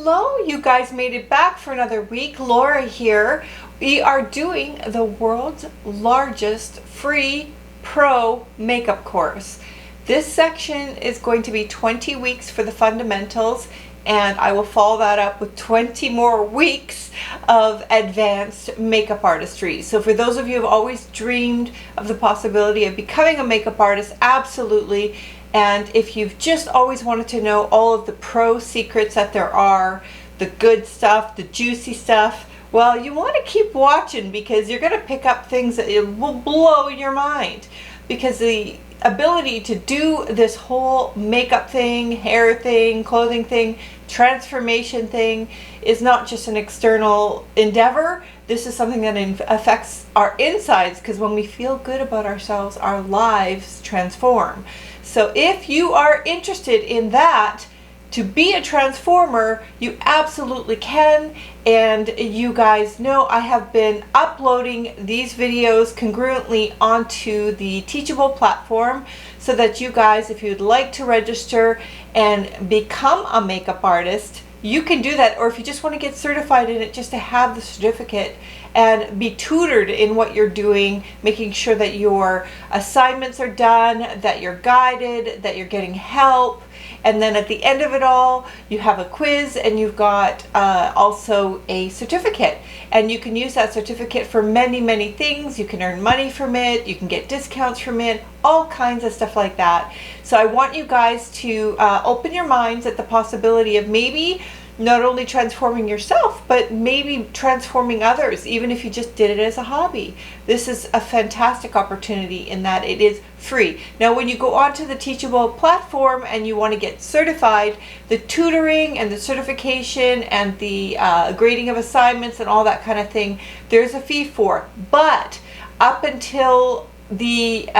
Hello, you guys made it back for another week. Laura here. We are doing the world's largest free pro makeup course. This section is going to be 20 weeks for the fundamentals, and I will follow that up with 20 more weeks of advanced makeup artistry. So for those of you who have always dreamed of the possibility of becoming a makeup artist, absolutely. And if you've just always wanted to know all of the pro secrets that there are, the good stuff, the juicy stuff, well, you want to keep watching, because you're going to pick up things that will blow your mind. Because the ability to do this whole makeup thing, hair thing, clothing thing, transformation thing is not just an external endeavor. This is something that affects our insides, because when we feel good about ourselves, our lives transform. So if you are interested in that, to be a transformer, you absolutely can. And you guys know I have been uploading these videos congruently onto the Teachable platform, so that you guys, if you'd like to register and become a makeup artist, you can do that. Or if you just want to get certified in it, just to have the certificate and be tutored in what you're doing, making sure that your assignments are done, that you're guided, that you're getting help. And then at the end of it all, you have a quiz, and you've got also a certificate. And you can use that certificate for many, many things. You can earn money from it, you can get discounts from it, all kinds of stuff like that. So I want you guys to open your minds at the possibility of maybe not only transforming yourself, but maybe transforming others, even if you just did it as a hobby. This is a fantastic opportunity in that it is free. Now, when you go onto the Teachable platform and you want to get certified, the tutoring and the certification and the grading of assignments and all that kind of thing, there's a fee for. But up until the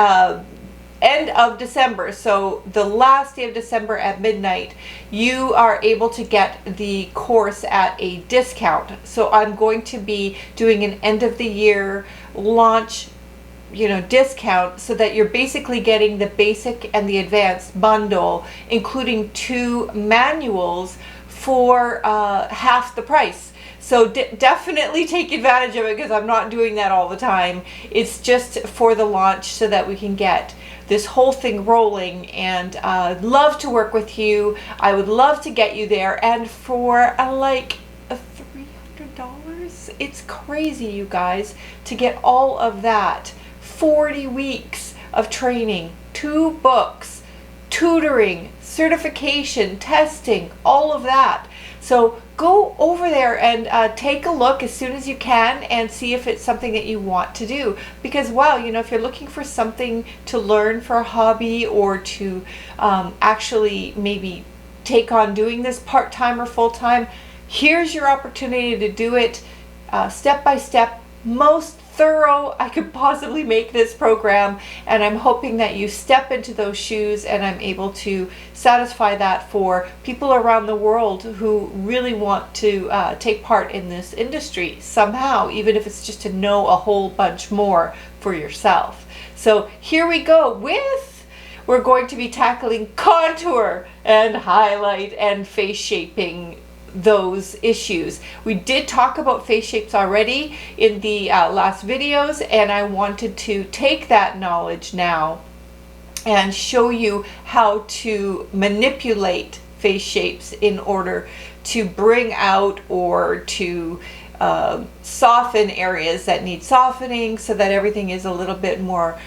end of December, so the last day of December at midnight, you are able to get the course at a discount. So I'm going to be doing an end of the year launch, discount, so that you're basically getting the basic and the advanced bundle, including 2 manuals for half the price. So definitely take advantage of it, because I'm not doing that all the time. It's just for the launch, so that we can get this whole thing rolling. And I'd love to work with you. I would love to get you there. And for like $300, it's crazy, you guys, to get all of that. 40 weeks of training, 2 books, tutoring, certification, testing, all of that. So go over there and take a look as soon as you can, and see if it's something that you want to do. Because wow, if you're looking for something to learn for a hobby, or to actually maybe take on doing this part-time or full-time, here's your opportunity to do it step by step, most thorough I could possibly make this program. And I'm hoping that you step into those shoes, and I'm able to satisfy that for people around the world who really want to take part in this industry somehow, even if it's just to know a whole bunch more for yourself. So here we go we're going to be tackling contour and highlight and face shaping, those issues. We did talk about face shapes already in the last videos, and I wanted to take that knowledge now and show you how to manipulate face shapes in order to bring out or to soften areas that need softening, so that everything is a little bit more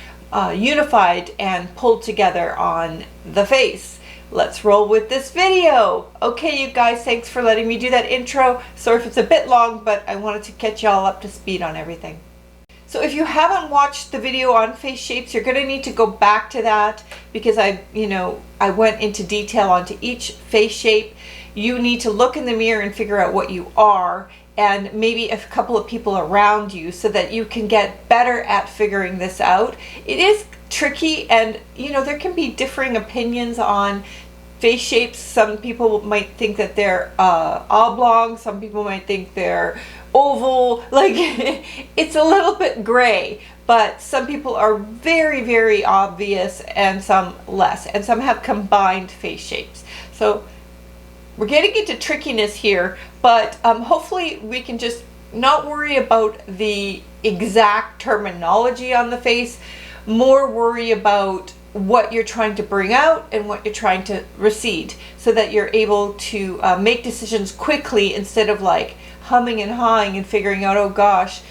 unified and pulled together on the face. Let's roll with this video. Okay, you guys, thanks for letting me do that intro. Sorry if it's a bit long, but I wanted to catch y'all up to speed on everything. So if you haven't watched the video on face shapes, you're gonna need to go back to that, because I went into detail onto each face shape. You need to look in the mirror and figure out what you are, and maybe a couple of people around you, so that you can get better at figuring this out. It is tricky, and there can be differing opinions on face shapes. Some people might think that they're oblong, some people might think they're oval, like it's a little bit gray. But some people are very, very obvious, and some less, and some have combined face shapes. So we're getting into trickiness here, but hopefully we can just not worry about the exact terminology on the face, more worry about what you're trying to bring out and what you're trying to recede, so that you're able to make decisions quickly instead of like humming and hawing and figuring out, oh gosh,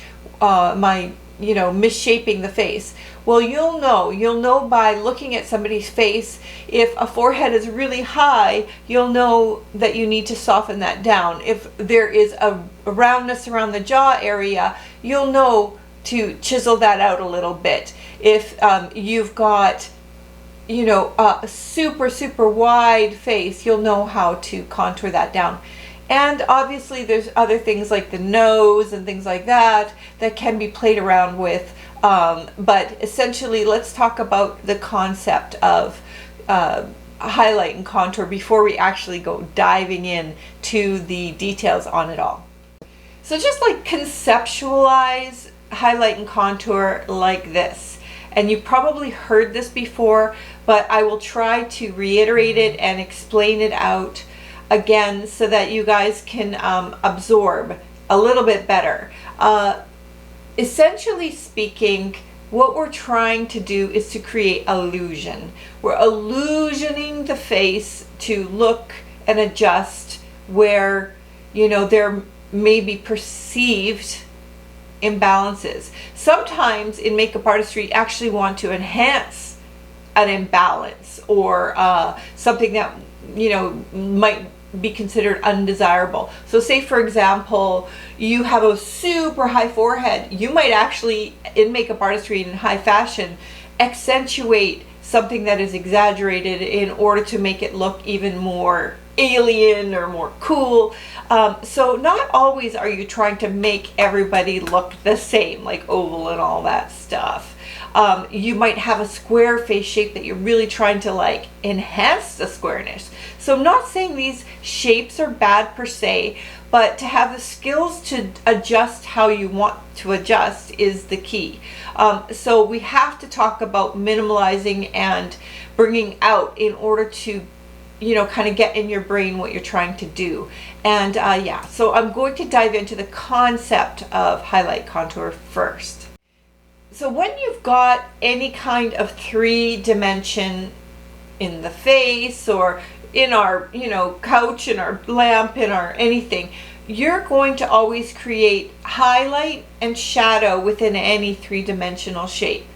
my, you know, misshaping the face. Well, you'll know by looking at somebody's face. If a forehead is really high, you'll know that you need to soften that down. If there is a roundness around the jaw area, you'll know to chisel that out a little bit. If you've got, you know, a super wide face, you'll know how to contour that down. And obviously there's other things like the nose and things like that that can be played around with. But essentially, let's talk about the concept of highlight and contour before we actually go diving in to the details on it all. So just like conceptualize highlight and contour like this. And you probably heard this before, but I will try to reiterate it and explain it out again so that you guys can absorb a little bit better. Essentially speaking, what we're trying to do is to create illusion. We're illusioning the face to look and adjust where, you know, there may be perceived imbalances. Sometimes in makeup artistry, you actually want to enhance an imbalance or something that, you know, might be considered undesirable. So say for example, you have a super high forehead. You might actually, in makeup artistry and in high fashion, accentuate something that is exaggerated in order to make it look even more alien or more cool. So not always are you trying to make everybody look the same, like oval and all that stuff. You might have a square face shape that you're really trying to like enhance the squareness. So I'm not saying these shapes are bad per se, but to have the skills to adjust how you want to adjust is the key. So we have to talk about minimalizing and bringing out in order to, you know, kind of get in your brain what you're trying to do. And yeah, so I'm going to dive into the concept of highlight contour first. So when you've got any kind of 3-dimension in the face or in our, you know, couch, in our lamp, in our anything, you're going to always create highlight and shadow within any 3-dimensional shape.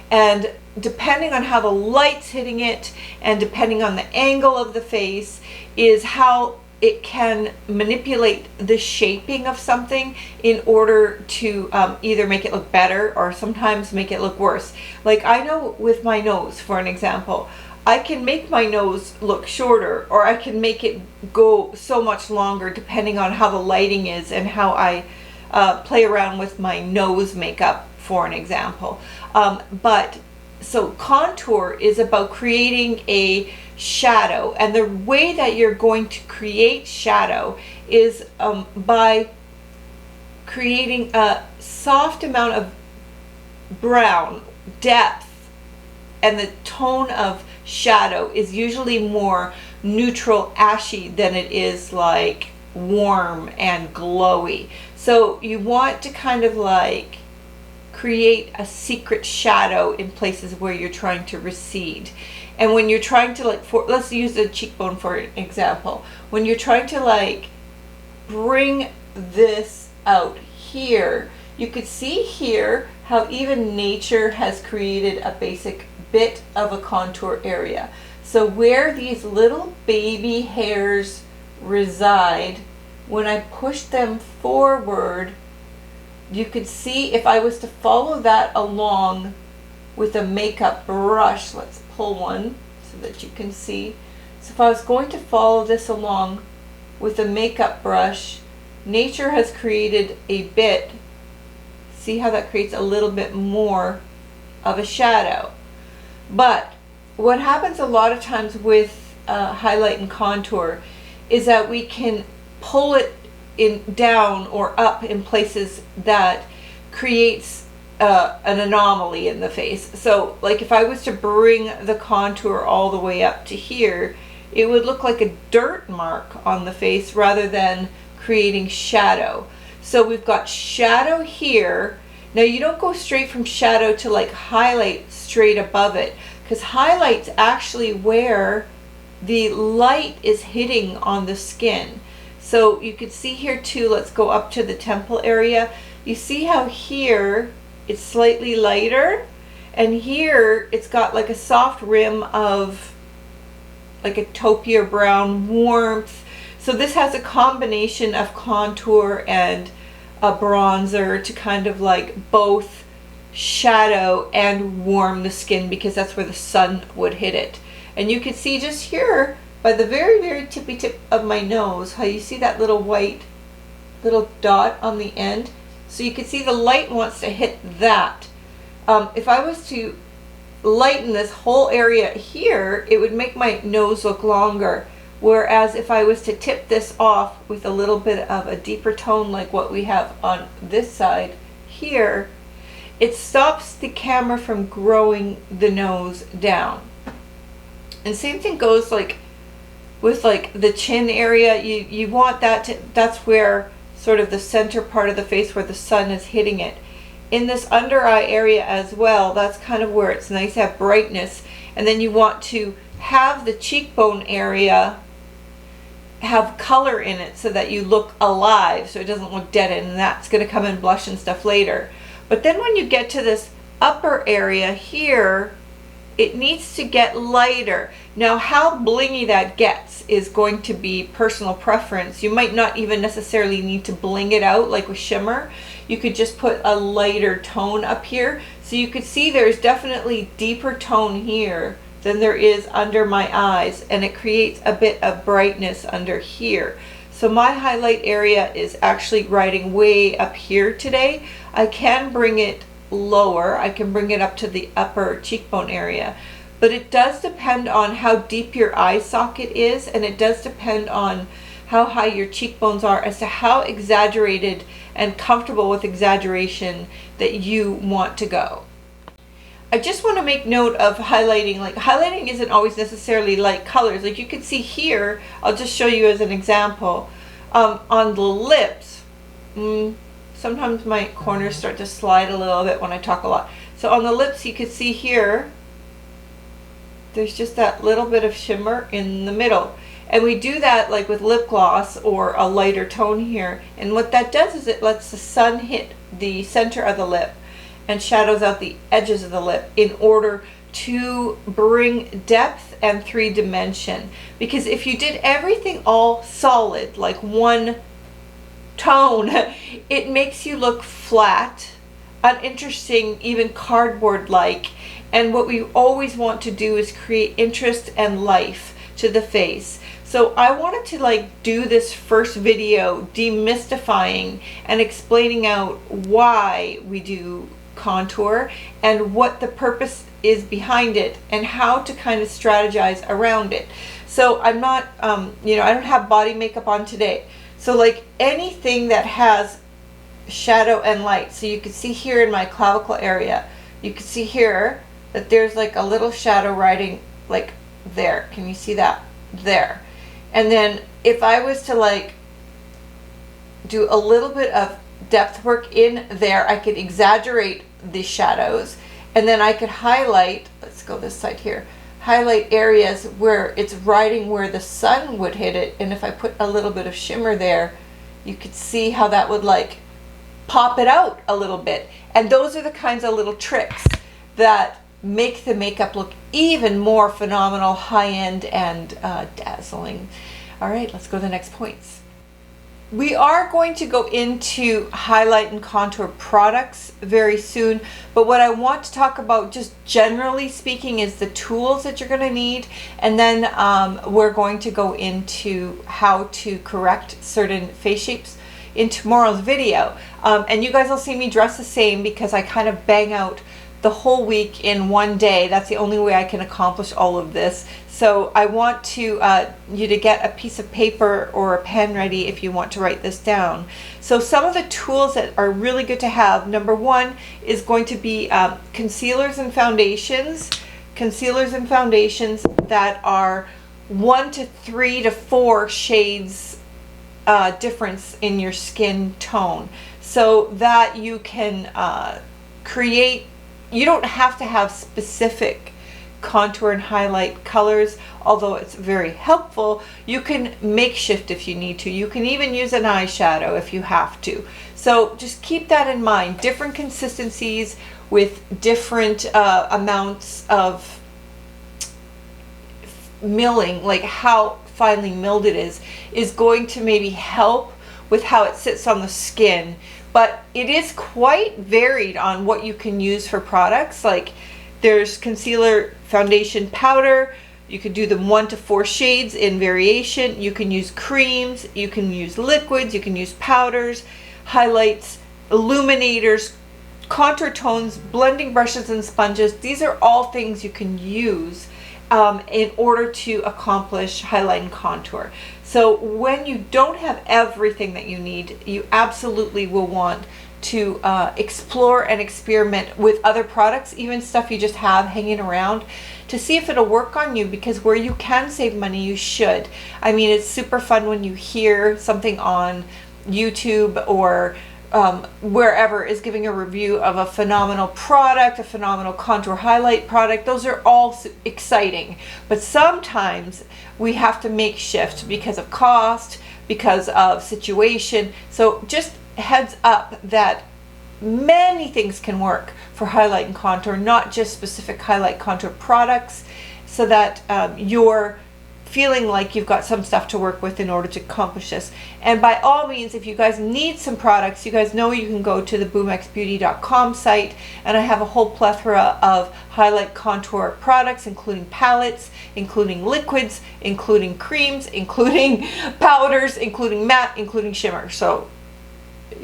And depending on how the light's hitting it and depending on the angle of the face is how it can manipulate the shaping of something in order to either make it look better or sometimes make it look worse. Like I know with my nose, for an example, I can make my nose look shorter or I can make it go so much longer depending on how the lighting is and how I play around with my nose makeup, for an example. But so contour is about creating a shadow, and the way that you're going to create shadow is by creating a soft amount of brown depth, and the tone of shadow is usually more neutral ashy than it is like warm and glowy. So you want to kind of like create a secret shadow in places where you're trying to recede. And when you're trying to like, let's use the cheekbone for an example. When you're trying to like bring this out here, you could see here how even nature has created a basic bit of a contour area. So where these little baby hairs reside, when I push them forward, you could see if I was to follow that along with a makeup brush, let's pull one so that you can see. So if I was going to follow this along with a makeup brush, nature has created a bit. See how that creates a little bit more of a shadow. But what happens a lot of times with highlight and contour is that we can pull it down or up in places that creates an anomaly in the face. So like if I was to bring the contour all the way up to here, it would look like a dirt mark on the face rather than creating shadow. So we've got shadow here. Now you don't go straight from shadow to like highlight straight above it, because highlight's actually where the light is hitting on the skin. So you can see here too, let's go up to the temple area. You see how here it's slightly lighter, and here it's got like a soft rim of like a taupier brown warmth. So this has a combination of contour and a bronzer to kind of like both shadow and warm the skin, because that's where the sun would hit it. And you can see just here by the very, very tippy tip of my nose, how you see that little white little dot on the end. So you can see the light wants to hit that. If I was to lighten this whole area here, it would make my nose look longer. Whereas if I was to tip this off with a little bit of a deeper tone like what we have on this side here, it stops the camera from growing the nose down. And same thing goes like with like the chin area. You want that to, that's where sort of the center part of the face where the sun is hitting it. In this under eye area as well, that's kind of where it's nice to have brightness. And then you want to have the cheekbone area have color in it so that you look alive, so it doesn't look dead, and that's going to come in blush and stuff later. But then when you get to this upper area here, it needs to get lighter. Now how blingy that gets is going to be personal preference. You might not even necessarily need to bling it out like with shimmer. You could just put a lighter tone up here. So you could see there's definitely deeper tone here than there is under my eyes, and it creates a bit of brightness under here. So my highlight area is actually riding way up here today. I can bring it lower, I can bring it up to the upper cheekbone area, but it does depend on how deep your eye socket is, and it does depend on how high your cheekbones are as to how exaggerated and comfortable with exaggeration that you want to go. I just want to make note of highlighting. Like, highlighting isn't always necessarily light colors. Like you can see here, I'll just show you as an example. On the lips, sometimes my corners start to slide a little bit when I talk a lot. So on the lips, you can see here, there's just that little bit of shimmer in the middle. And we do that like with lip gloss or a lighter tone here. And what that does is it lets the sun hit the center of the lip and shadows out the edges of the lip in order to bring depth and 3-dimension. Because if you did everything all solid, like one tone, it makes you look flat, uninteresting, even cardboard-like. And what we always want to do is create interest and life to the face. So I wanted to like do this first video demystifying and explaining out why we do contour and what the purpose is behind it and how to kind of strategize around it. So I'm not, you know, I don't have body makeup on today. So like anything that has shadow and light. So you can see here in my clavicle area, you can see here that there's like a little shadow riding like there. Can you see that? There. And then if I was to like do a little bit of depth work in there, I could exaggerate the shadows, and then I could highlight, let's go this side here, highlight areas where it's riding where the sun would hit it. And if I put a little bit of shimmer there, you could see how that would like pop it out a little bit. And those are the kinds of little tricks that make the makeup look even more phenomenal, high-end, and dazzling. All right, let's go to the next points. We are going to go into highlight and contour products very soon, but what I want to talk about just generally speaking is the tools that you're going to need, and then we're going to go into how to correct certain face shapes in tomorrow's video. And you guys will see me dress the same because I kind of bang out the whole week in one day. That's the only way I can accomplish all of this. So I want to you to get a piece of paper or a pen ready if you want to write this down. So some of the tools that are really good to have, number one is going to be concealers and foundations. Concealers and foundations that are 1 to 3 to 4 shades difference in your skin tone, so that you can create, you don't have to have specific contour and highlight colors, although it's very helpful. You can makeshift if you need to. You can even use an eyeshadow if you have to. So just keep that in mind. Different consistencies with different amounts of milling, like how finely milled it is going to maybe help with how it sits on the skin. But it is quite varied on what you can use for products. Like there's concealer, foundation, powder. You could do them 1 to 4 shades in variation. You can use creams, you can use liquids, you can use powders, highlights, illuminators, contour tones, blending brushes and sponges. These are all things you can use in order to accomplish highlight and contour. So when you don't have everything that you need, you absolutely will want to explore and experiment with other products, even stuff you just have hanging around, to see if it'll work on you, because where you can save money, you should. I mean, it's super fun when you hear something on YouTube or wherever is giving a review of a phenomenal product, a phenomenal contour highlight product. Those are all exciting, but sometimes we have to make shift because of cost, because of situation. So just heads up that many things can work for highlight and contour, not just specific highlight contour products, so that you're feeling like you've got some stuff to work with in order to accomplish this. And by all means, if you guys need some products, you guys know you can go to the boomxbeauty.com site, and I have a whole plethora of highlight contour products, including palettes, including liquids, including creams, including powders, including matte, including shimmer. So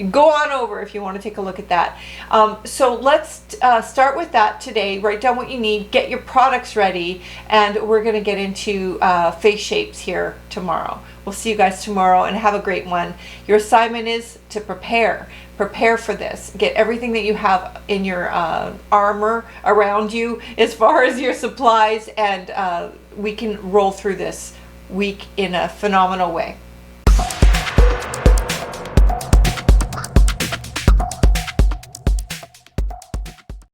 go on over if you want to take a look at that. So let's start with that today. Write down what you need, get your products ready, and we're going to get into face shapes here tomorrow. We'll see you guys tomorrow, and have a great one. Your assignment is to prepare for this. Get everything that you have in your armor around you as far as your supplies, and we can roll through this week in a phenomenal way.